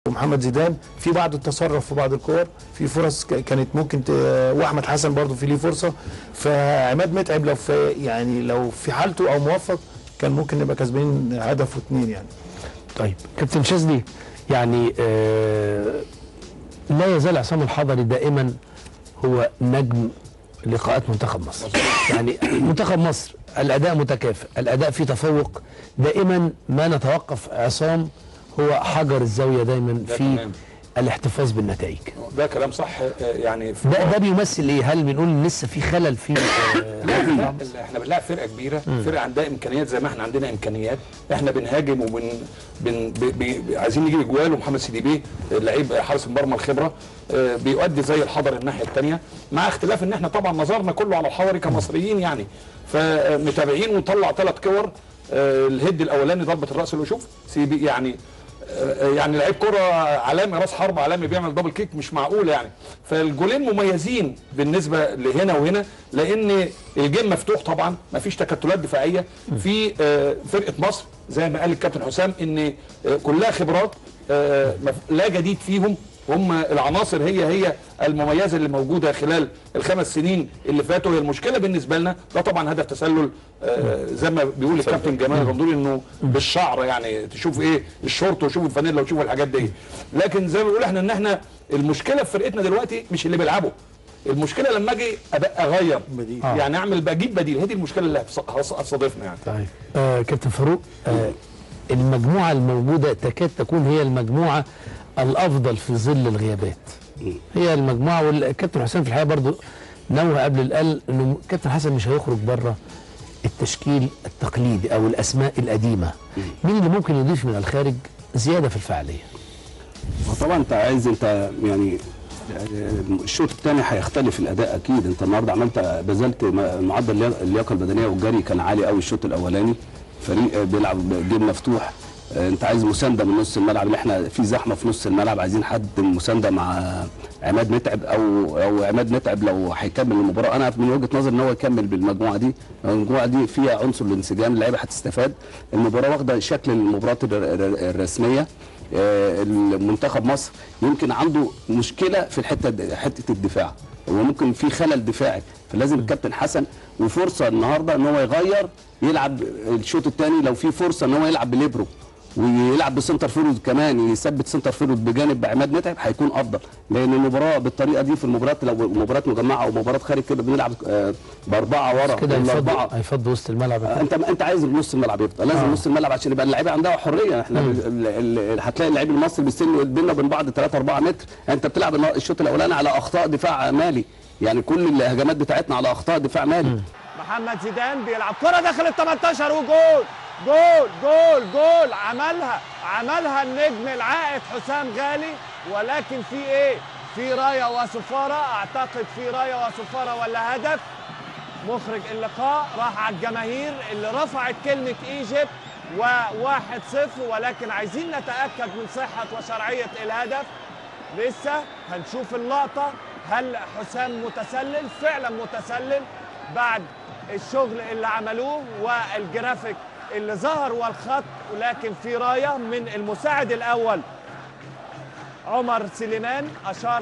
ومحمد زيدان في بعض التصرف في بعض الكور، في فرص كانت ممكن واحمد حسن برضو في ليه فرصه. فعماد متعب لو في حالته او موفق كان ممكن نبقى كسبانين هدف واثنين يعني. طيب كابتن شاذلي، يعني لا يزال عصام الحضري دائما هو نجم لقاءات منتخب مصر. يعني منتخب مصر الاداء متكافئ، الاداء فيه تفوق دائما، ما نتوقف عصام هو حجر الزاويه دايما في الاحتفاظ بالنتائج. ده كلام صح. يعني ده بيمثل ايه؟ هل بنقول لسه في خلل في احنا بنلاعب فرقه كبيره، فرقه عندها امكانيات زي ما احنا عندنا امكانيات. احنا بنهاجم عايزين نجيب اجوال، ومحمد سيدي بيه لعيب حارس المرمى الخبره بيؤدي زي الحضري الناحيه الثانيه، مع اختلاف ان احنا طبعا نظرنا كله على الحضري كمصريين يعني، فمتابعين ونطلع 3 كور. الهيد الاولاني ضربه الراس اللي شوف سيدي يعني لعيب كره عالمي، راس حرب عالمي بيعمل دبل كيك مش معقول يعني. فالجولين مميزين بالنسبه لهنا وهنا، لان الجيم مفتوح طبعا، ما فيش تكتلات دفاعيه في فرقه مصر زي ما قال الكابتن حسام، ان كلها خبرات لا جديد فيهم، هم العناصر هي المميزه اللي موجوده خلال ال5 سنين اللي فاتوا. هي المشكله بالنسبه لنا ده طبعا هدف تسلل زي ما بيقول الكابتن جمال الغندوري انه بالشعر، يعني تشوف ايه الشورت وشوف الفانيلا وشوف الحاجات دي. لكن زي ما بيقول احنا ان احنا المشكله في فرقتنا دلوقتي مش اللي بيلعبوا، المشكله لما اجي اغير يعني اعمل بجيب بديل، هي دي المشكله اللي هتصادفنا يعني. طيب كابتن فاروق، المجموعه الموجوده تكاد تكون هي المجموعه الافضل في ظل الغيابات، هي المجموعه. والكابتن حسام في الحقيقه برضو نوه قبل قال انه كابتن حسن مش هيخرج بره التشكيل التقليدي او الاسماء القديمه. مين اللي ممكن يضيف من الخارج زياده في الفعاليه؟ طبعا انت عايز يعني الشوط الثاني هيختلف الاداء اكيد. انت النهارده بذلت معدل اللياقه البدنيه والجري كان عالي قوي الشوط الاولاني، فريق بيلعب جيم مفتوح. انت عايز مسانده من نص الملعب، اللي احنا في زحمه في نص الملعب، عايزين حد مسانده مع عماد متعب او عماد متعب لو هيكمل المباراه. انا من وجهه نظري ان هو يكمل بالمجموعه دي، المجموعه دي فيها عنصر الانسجام، اللعيبه هتستفاد. المباراه واخده شكل المباريات الرسميه. المنتخب مصر يمكن عنده مشكله في حته الدفاع، وممكن في خلل دفاعي، فلازم الكابتن حسن وفرصه النهارده ان هو يغير، يلعب الشوط الثاني لو في فرصه ان هو يلعب بليبرو ويلعب بسنتر فيرود كمان، يثبت سنتر فيرود بجانب عماد متعب، هيكون افضل. لان المباراه بالطريقه دي في المباريات، لو مباريات مجمعه او مباراه خارج كده بنلعب ب4 ورا كده هيفضل وسط الملعب. انت عايز نص الملعب يفضل، لازم نص الملعب عشان يبقى اللعيبه عندها حريه. احنا هتلاقي اللعيب المصري بيستنوا بيننا وبين بعض 3 4 متر. انت بتلعب الشوط الاولاني على اخطاء دفاع مالي، يعني كل الهجمات بتاعتنا على اخطاء دفاع مالي. محمد زيدان بيلعب كره داخل ال 18 وجول جول جول جول. عملها النجم العائد حسام غالي، ولكن في ايه؟ في رايه وصفاره، اعتقد في رايه وصفاره ولا هدف. مخرج اللقاء راح على الجماهير اللي رفعت كلمه ايجيبت و1-0، ولكن عايزين نتاكد من صحه وشرعيه الهدف. لسه هنشوف اللقطه. هل حسام متسلل؟ فعلا متسلل بعد الشغل اللي عملوه والجرافيك اللي ظهر والخط، ولكن في رايه من المساعد الاول عمر سليمان اشار